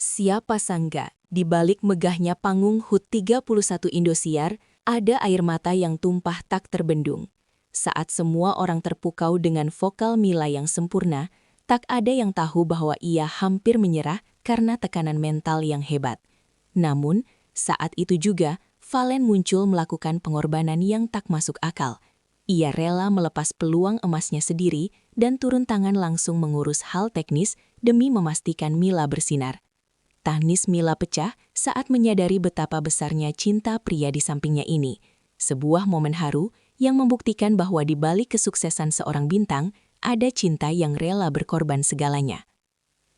Siapa sangka, di balik megahnya panggung HUT 31 Indosiar, ada air mata yang tumpah tak terbendung. Saat semua orang terpukau dengan vokal Mila yang sempurna, tak ada yang tahu bahwa ia hampir menyerah karena tekanan mental yang hebat. Namun, saat itu juga, Valen muncul melakukan pengorbanan yang tak masuk akal. Ia rela melepas peluang emasnya sendiri dan turun tangan langsung mengurus hal teknis demi memastikan Mila bersinar. Tangis Mila pecah saat menyadari betapa besarnya cinta pria di sampingnya ini. Sebuah momen haru yang membuktikan bahwa di balik kesuksesan seorang bintang, ada cinta yang rela berkorban segalanya.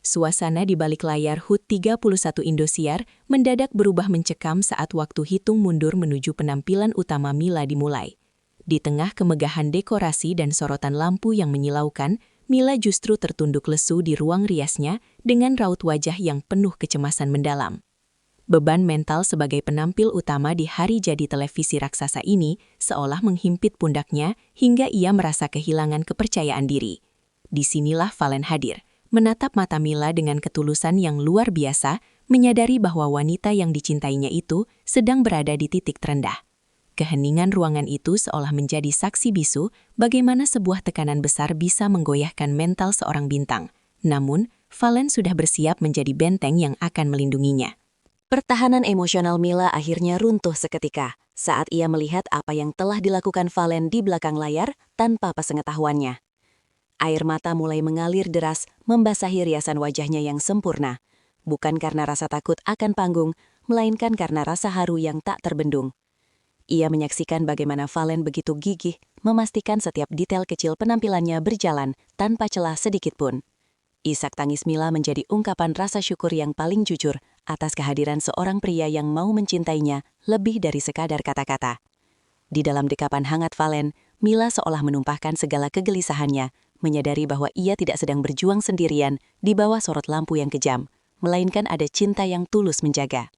Suasana di balik layar HUT 31 Indosiar mendadak berubah mencekam saat waktu hitung mundur menuju penampilan utama Mila dimulai. Di tengah kemegahan dekorasi dan sorotan lampu yang menyilaukan, Mila justru tertunduk lesu di ruang riasnya dengan raut wajah yang penuh kecemasan mendalam. Beban mental sebagai penampil utama di hari jadi televisi raksasa ini seolah menghimpit pundaknya hingga ia merasa kehilangan kepercayaan diri. Disinilah Valen hadir, menatap mata Mila dengan ketulusan yang luar biasa, menyadari bahwa wanita yang dicintainya itu sedang berada di titik terendah. Keheningan ruangan itu seolah menjadi saksi bisu bagaimana sebuah tekanan besar bisa menggoyahkan mental seorang bintang. Namun, Valen sudah bersiap menjadi benteng yang akan melindunginya. Pertahanan emosional Mila akhirnya runtuh seketika saat ia melihat apa yang telah dilakukan Valen di belakang layar tanpa sepengetahuannya. Air mata mulai mengalir deras membasahi riasan wajahnya yang sempurna, bukan karena rasa takut akan panggung, melainkan karena rasa haru yang tak terbendung. Ia menyaksikan bagaimana Valen begitu gigih memastikan setiap detail kecil penampilannya berjalan tanpa celah sedikit pun. Isak tangis Mila menjadi ungkapan rasa syukur yang paling jujur atas kehadiran seorang pria yang mau mencintainya lebih dari sekadar kata-kata. Di dalam dekapan hangat Valen, Mila seolah menumpahkan segala kegelisahannya, menyadari bahwa ia tidak sedang berjuang sendirian di bawah sorot lampu yang kejam, melainkan ada cinta yang tulus menjaga.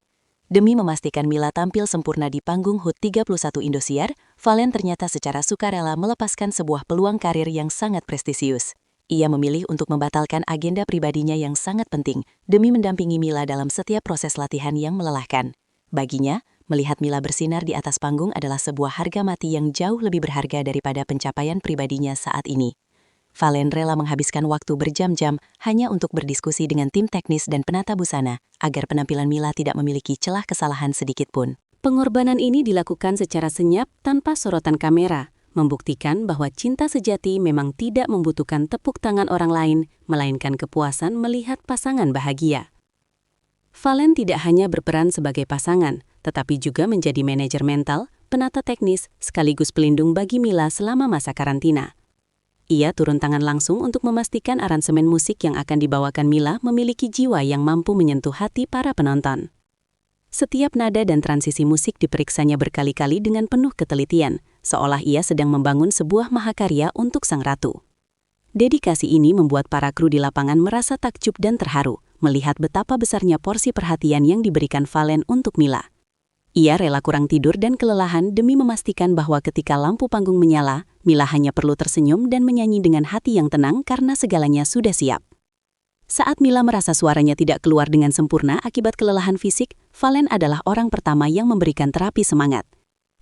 Demi memastikan Mila tampil sempurna di panggung HUT 31 Indosiar, Valen ternyata secara sukarela melepaskan sebuah peluang karir yang sangat prestisius. Ia memilih untuk membatalkan agenda pribadinya yang sangat penting demi mendampingi Mila dalam setiap proses latihan yang melelahkan. Baginya, melihat Mila bersinar di atas panggung adalah sebuah harga mati yang jauh lebih berharga daripada pencapaian pribadinya saat ini. Valen rela menghabiskan waktu berjam-jam hanya untuk berdiskusi dengan tim teknis dan penata busana agar penampilan Mila tidak memiliki celah kesalahan sedikit pun. Pengorbanan ini dilakukan secara senyap tanpa sorotan kamera, membuktikan bahwa cinta sejati memang tidak membutuhkan tepuk tangan orang lain, melainkan kepuasan melihat pasangan bahagia. Valen tidak hanya berperan sebagai pasangan, tetapi juga menjadi manajer mental, penata teknis, sekaligus pelindung bagi Mila selama masa karantina. Ia turun tangan langsung untuk memastikan aransemen musik yang akan dibawakan Mila memiliki jiwa yang mampu menyentuh hati para penonton. Setiap nada dan transisi musik diperiksanya berkali-kali dengan penuh ketelitian, seolah ia sedang membangun sebuah mahakarya untuk sang ratu. Dedikasi ini membuat para kru di lapangan merasa takjub dan terharu, melihat betapa besarnya porsi perhatian yang diberikan Valen untuk Mila. Ia rela kurang tidur dan kelelahan demi memastikan bahwa ketika lampu panggung menyala, Mila hanya perlu tersenyum dan menyanyi dengan hati yang tenang karena segalanya sudah siap. Saat Mila merasa suaranya tidak keluar dengan sempurna akibat kelelahan fisik, Valen adalah orang pertama yang memberikan terapi semangat.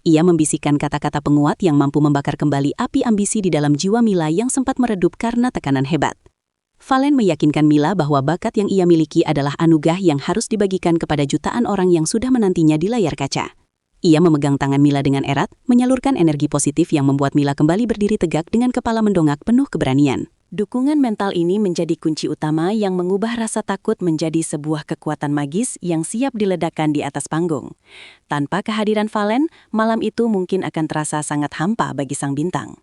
Ia membisikkan kata-kata penguat yang mampu membakar kembali api ambisi di dalam jiwa Mila yang sempat meredup karena tekanan hebat. Valen meyakinkan Mila bahwa bakat yang ia miliki adalah anugerah yang harus dibagikan kepada jutaan orang yang sudah menantinya di layar kaca. Ia memegang tangan Mila dengan erat, menyalurkan energi positif yang membuat Mila kembali berdiri tegak dengan kepala mendongak penuh keberanian. Dukungan mental ini menjadi kunci utama yang mengubah rasa takut menjadi sebuah kekuatan magis yang siap diledakkan di atas panggung. Tanpa kehadiran Valen, malam itu mungkin akan terasa sangat hampa bagi sang bintang.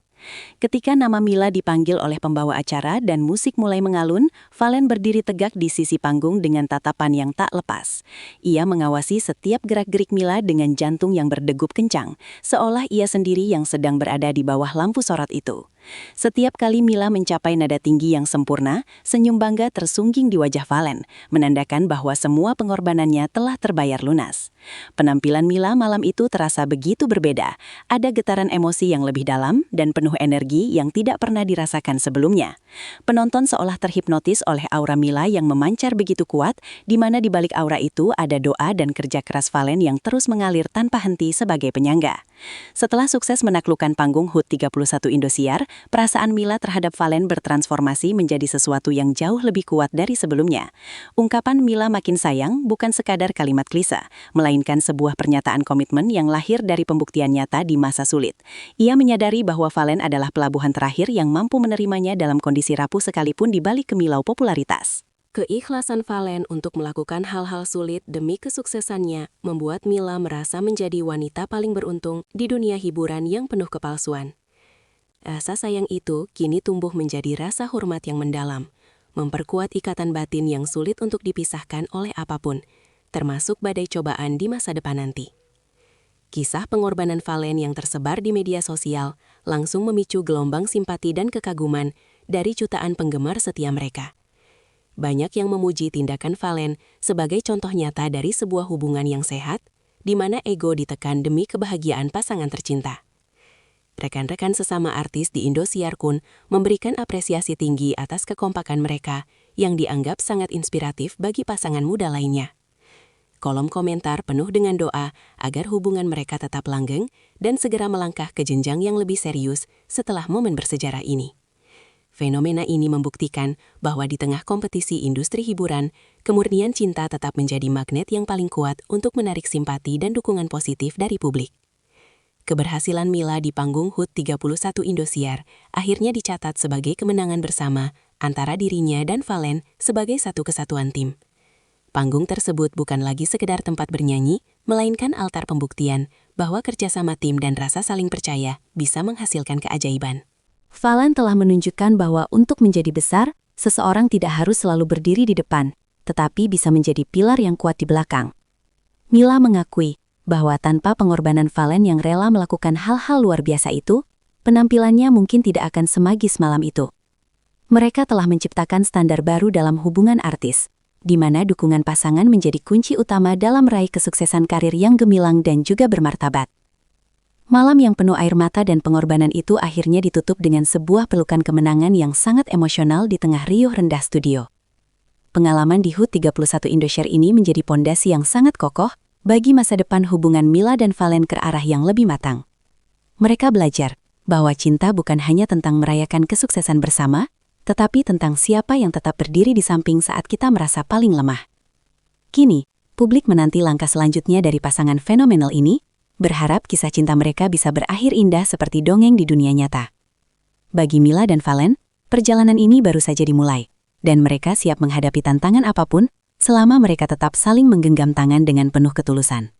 Ketika nama Mila dipanggil oleh pembawa acara dan musik mulai mengalun, Valen berdiri tegak di sisi panggung dengan tatapan yang tak lepas. Ia mengawasi setiap gerak-gerik Mila dengan jantung yang berdegup kencang, seolah ia sendiri yang sedang berada di bawah lampu sorot itu. Setiap kali Mila mencapai nada tinggi yang sempurna, senyum bangga tersungging di wajah Valen, menandakan bahwa semua pengorbanannya telah terbayar lunas. Penampilan Mila malam itu terasa begitu berbeda. Ada getaran emosi yang lebih dalam dan penuh energi yang tidak pernah dirasakan sebelumnya. Penonton seolah terhipnotis oleh aura Mila yang memancar begitu kuat, di mana di balik aura itu ada doa dan kerja keras Valen yang terus mengalir tanpa henti sebagai penyangga. Setelah sukses menaklukkan panggung HUT 31 Indosiar, perasaan Mila terhadap Valen bertransformasi menjadi sesuatu yang jauh lebih kuat dari sebelumnya. Ungkapan Mila makin sayang bukan sekadar kalimat klise, melainkan sebuah pernyataan komitmen yang lahir dari pembuktian nyata di masa sulit. Ia menyadari bahwa Valen adalah pelabuhan terakhir yang mampu menerimanya dalam kondisi rapuh sekalipun di balik kemilau popularitas. Keikhlasan Valen untuk melakukan hal-hal sulit demi kesuksesannya membuat Mila merasa menjadi wanita paling beruntung di dunia hiburan yang penuh kepalsuan. Rasa sayang itu kini tumbuh menjadi rasa hormat yang mendalam, memperkuat ikatan batin yang sulit untuk dipisahkan oleh apapun, termasuk badai cobaan di masa depan nanti. Kisah pengorbanan Valen yang tersebar di media sosial langsung memicu gelombang simpati dan kekaguman dari jutaan penggemar setia mereka. Banyak yang memuji tindakan Valen sebagai contoh nyata dari sebuah hubungan yang sehat, di mana ego ditekan demi kebahagiaan pasangan tercinta. Rekan-rekan sesama artis di Indosiar pun memberikan apresiasi tinggi atas kekompakan mereka yang dianggap sangat inspiratif bagi pasangan muda lainnya. Kolom komentar penuh dengan doa agar hubungan mereka tetap langgeng dan segera melangkah ke jenjang yang lebih serius setelah momen bersejarah ini. Fenomena ini membuktikan bahwa di tengah kompetisi industri hiburan, kemurnian cinta tetap menjadi magnet yang paling kuat untuk menarik simpati dan dukungan positif dari publik. Keberhasilan Mila di panggung HUT 31 Indosiar akhirnya dicatat sebagai kemenangan bersama antara dirinya dan Valen sebagai satu kesatuan tim. Panggung tersebut bukan lagi sekedar tempat bernyanyi, melainkan altar pembuktian bahwa kerjasama tim dan rasa saling percaya bisa menghasilkan keajaiban. Valen telah menunjukkan bahwa untuk menjadi besar, seseorang tidak harus selalu berdiri di depan, tetapi bisa menjadi pilar yang kuat di belakang. Mila mengakui bahwa tanpa pengorbanan Valen yang rela melakukan hal-hal luar biasa itu, penampilannya mungkin tidak akan semagis malam itu. Mereka telah menciptakan standar baru dalam hubungan artis, di mana dukungan pasangan menjadi kunci utama dalam meraih kesuksesan karir yang gemilang dan juga bermartabat. Malam yang penuh air mata dan pengorbanan itu akhirnya ditutup dengan sebuah pelukan kemenangan yang sangat emosional di tengah riuh rendah studio. Pengalaman di HUT 31 Indosiar ini menjadi pondasi yang sangat kokoh bagi masa depan hubungan Mila dan Valen ke arah yang lebih matang. Mereka belajar bahwa cinta bukan hanya tentang merayakan kesuksesan bersama, tetapi tentang siapa yang tetap berdiri di samping saat kita merasa paling lemah. Kini, publik menanti langkah selanjutnya dari pasangan fenomenal ini, berharap kisah cinta mereka bisa berakhir indah seperti dongeng di dunia nyata. Bagi Mila dan Valen, perjalanan ini baru saja dimulai, dan mereka siap menghadapi tantangan apapun selama mereka tetap saling menggenggam tangan dengan penuh ketulusan.